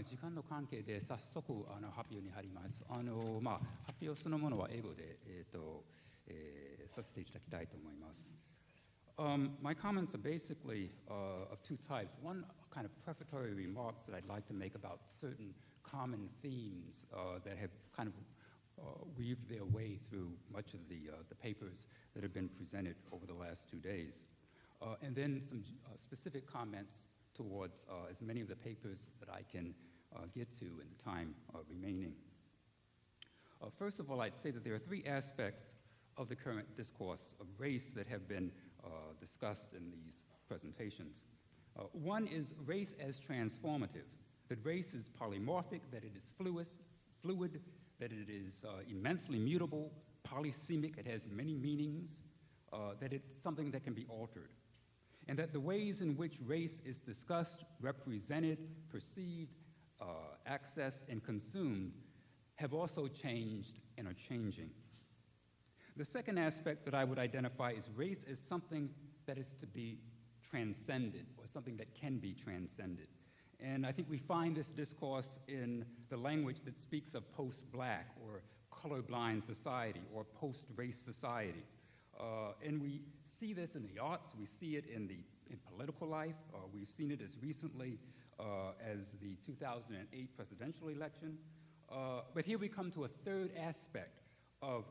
時間の関係で早速発表に入ります。発表そのものは英語で、させていただきたいと思います。My comments are basically of two types. One, kind of prefatory remarks that I'd like to make about certain common themes that have kind of weaved their way through much of the papers that have been presented over the last 2 days. And then some specific comments towards as many of the papers that I can get to in the time remaining. First of all, I'd say that there are 3 aspects of the current discourse of race that have been discussed in these presentations. One is race as transformative, that race is polymorphic, that it is fluid, that it is immensely mutable, polysemic, it has many meanings, that it's something that can be altered. And that the ways in which race is discussed, represented, perceived, accessed, and consumed have also changed and are changing. The second aspect that I would identify is race as something that is to be transcended, or something that can be transcended. And I think we find this discourse in the language that speaks of post-black or colorblind society or post-race society. And we see this in the arts, we see it in political life, we've seen it as recently as the 2008 presidential election. But here we come to a third aspect of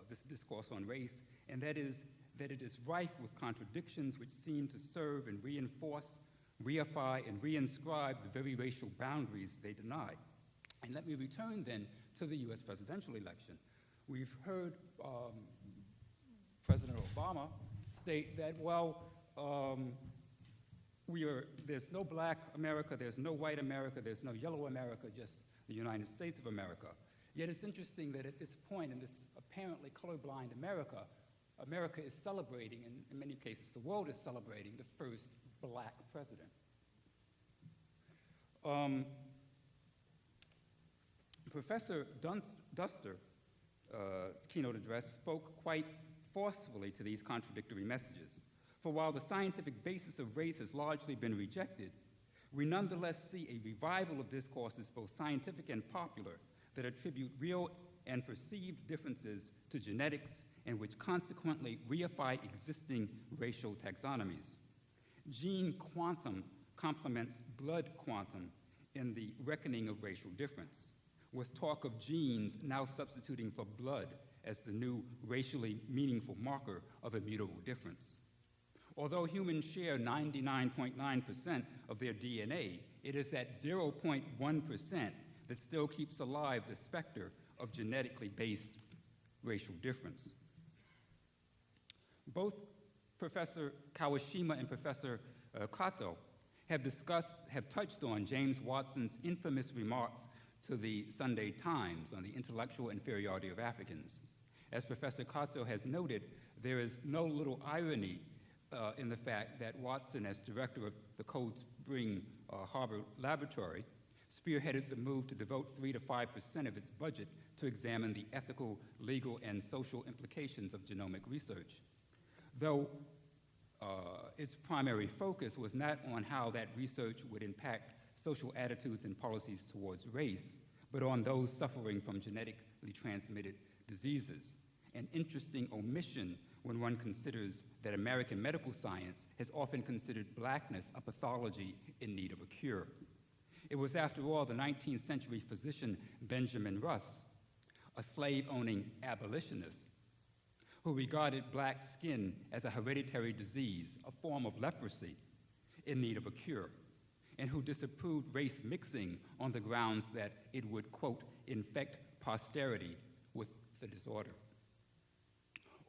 this discourse on race, and that is that it is rife with contradictions which seem to serve and reinforce, reify, and reinscribe the very racial boundaries they deny. And let me return then to the US presidential election. We've heard President Obama state that, well, there's no black America, there's no white America, there's no yellow America, just the United States of America. Yet it's interesting that at this point in this apparently colorblind America, America is celebrating, and in many cases the world is celebrating, the first black president. Professor Duster's keynote address spoke quite forcefully to these contradictory messages. For while the scientific basis of race has largely been rejected, we nonetheless see a revival of discourses, both scientific and popular, that attribute real and perceived differences to genetics and which consequently reify existing racial taxonomies. Gene quantum complements blood quantum in the reckoning of racial difference, with talk of genes now substituting for blood as the new racially meaningful marker of immutable difference. Although humans share 99.9% of their DNA, it is that 0.1% that still keeps alive the specter of genetically based racial difference. Both Professor Kawashima and Professor Kato have touched on James Watson's infamous remarks to the Sunday Times on the intellectual inferiority of Africans. As Professor Kato has noted, there is no little irony in the fact that Watson, as director of the Cold Spring Harbor Laboratory, spearheaded the move to devote 3 to 5% of its budget to examine the ethical, legal, and social implications of genomic research. Though its primary focus was not on how that research would impact social attitudes and policies towards race, but on those suffering from genetically transmitted diseases. An interesting omission when one considers that American medical science has often considered blackness a pathology in need of a cure. It was, after all, the 19th century physician Benjamin Russ, a slave-owning abolitionist, who regarded black skin as a hereditary disease, a form of leprosy in need of a cure, and who disapproved race mixing on the grounds that it would, quote, infect posterity with the disorder.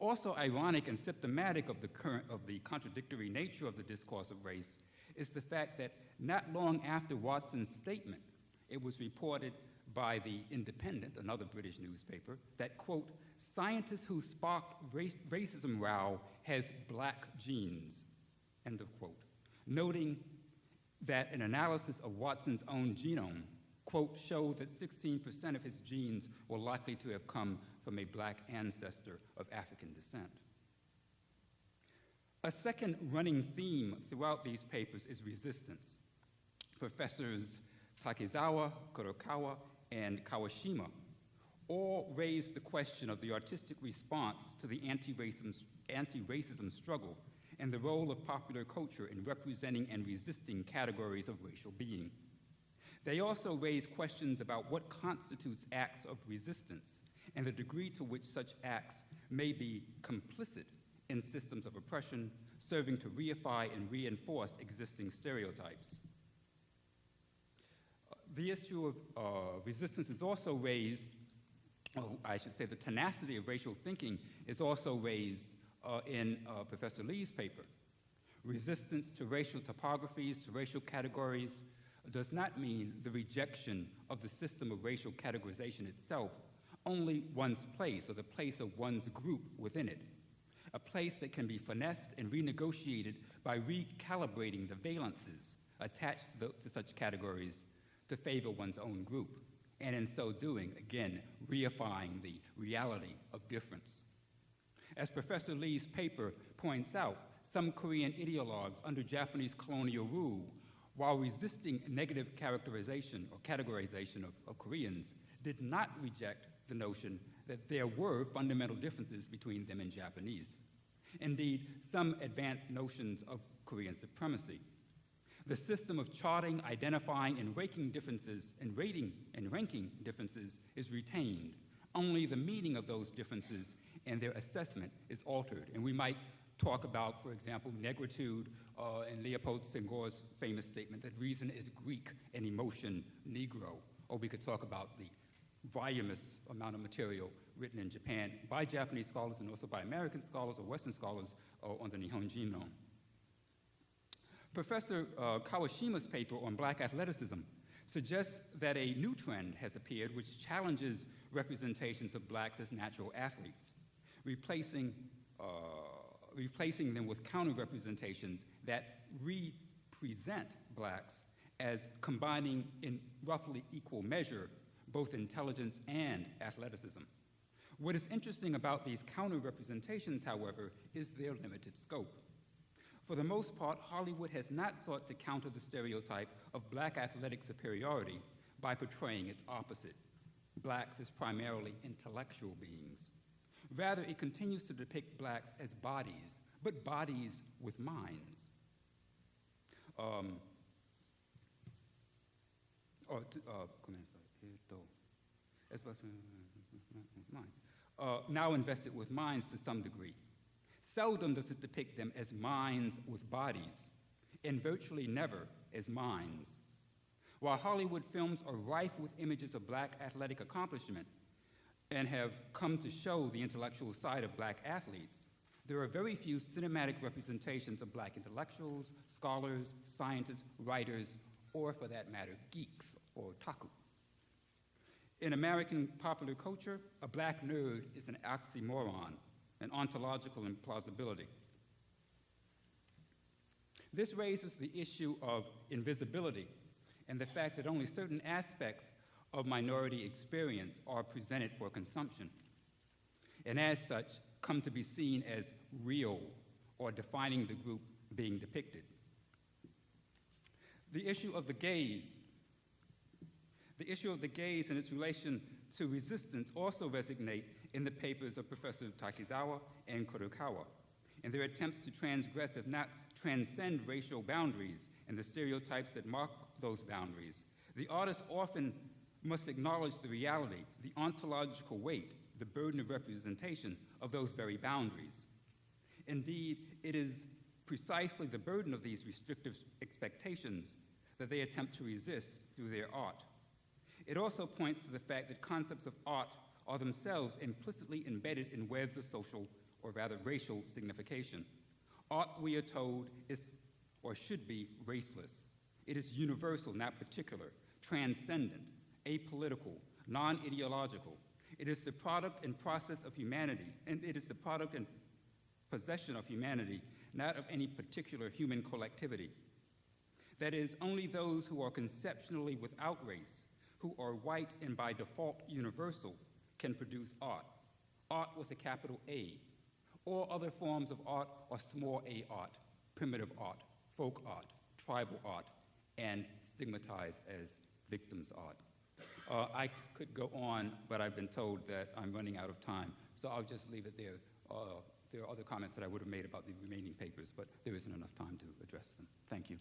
Also ironic and symptomatic of the contradictory nature of the discourse of race is the fact that not long after Watson's statement, it was reported by The Independent, another British newspaper, that, quote, scientist who sparked racism row has black genes, end of quote, noting that an analysis of Watson's own genome, quote, showed that 16% of his genes were likely to have come from a black ancestor of African descent. A second running theme throughout these papers is resistance. Professors Takezawa, Kurokawa, and Kawashima all raised the question of the artistic response to the anti-racism struggle and the role of popular culture in representing and resisting categories of racial being. They also raised questions about what constitutes acts of resistance and the degree to which such acts may be complicit in systems of oppression, serving to reify and reinforce existing stereotypes. The issue of resistance is also raised, I should say the tenacity of racial thinking is also raised in Professor Lee's paper. Resistance to racial topographies, to racial categories, does not mean the rejection of the system of racial categorization itself, only one's place or the place of one's group within it, a place that can be finessed and renegotiated by recalibrating the valences attached to such categories to favor one's own group, and in so doing, again, reifying the reality of difference. As Professor Lee's paper points out, some Korean ideologues under Japanese colonial rule, while resisting negative characterization or categorization of Koreans, did not reject the notion that there were fundamental differences between them and Japanese. Indeed, some advanced notions of Korean supremacy. The system of charting, identifying, and ranking differences is retained. Only the meaning of those differences and their assessment is altered. And we might talk about, for example, negritude and Leopold Senghor's famous statement that reason is Greek and emotion Negro. Or we could talk about the voluminous amount of material written in Japan by Japanese scholars and also by American scholars or Western scholars on the Nihon Jinron. Professor Kawashima's paper on Black athleticism suggests that a new trend has appeared which challenges representations of blacks as natural athletes, replacing them with counter-representations that represent blacks as combining in roughly equal measure both intelligence and athleticism. What is interesting about these counter-representations, however, is their limited scope. For the most part, Hollywood has not sought to counter the stereotype of black athletic superiority by portraying its opposite, blacks as primarily intellectual beings. Rather, it continues to depict blacks as bodies, but bodies with minds. Now invested with minds to some degree. Seldom does it depict them as minds with bodies, and virtually never as minds. While Hollywood films are rife with images of black athletic accomplishment and have come to show the intellectual side of black athletes, there are very few cinematic representations of black intellectuals, scholars, scientists, writers, or for that matter, geeks or otaku. In American popular culture, a black nerd is an oxymoron, an ontological implausibility. This raises the issue of invisibility and the fact that only certain aspects of minority experience are presented for consumption, and as such, come to be seen as real or defining the group being depicted. The issue of the gaze and its relation to resistance also resonate in the papers of Professor Takezawa and Kurokawa, and their attempts to transgress, if not transcend, racial boundaries and the stereotypes that mark those boundaries. The artist often must acknowledge the reality, the ontological weight, the burden of representation of those very boundaries. Indeed, it is precisely the burden of these restrictive expectations that they attempt to resist through their art. It also points to the fact that concepts of art are themselves implicitly embedded in webs of social, or rather racial, signification. Art, we are told, is or should be raceless. It is universal, not particular, transcendent, apolitical, non-ideological. It is the product and process of humanity, and it is the product and possession of humanity, not of any particular human collectivity. That is, only those who are conceptually without race, who are white and by default universal, can produce art. Art with a capital A. All other forms of art are small a art, primitive art, folk art, tribal art, and stigmatized as victim's art. I could go on, but I've been told that I'm running out of time, so I'll just leave it there. There are other comments that I would have made about the remaining papers, but there isn't enough time to address them. Thank you.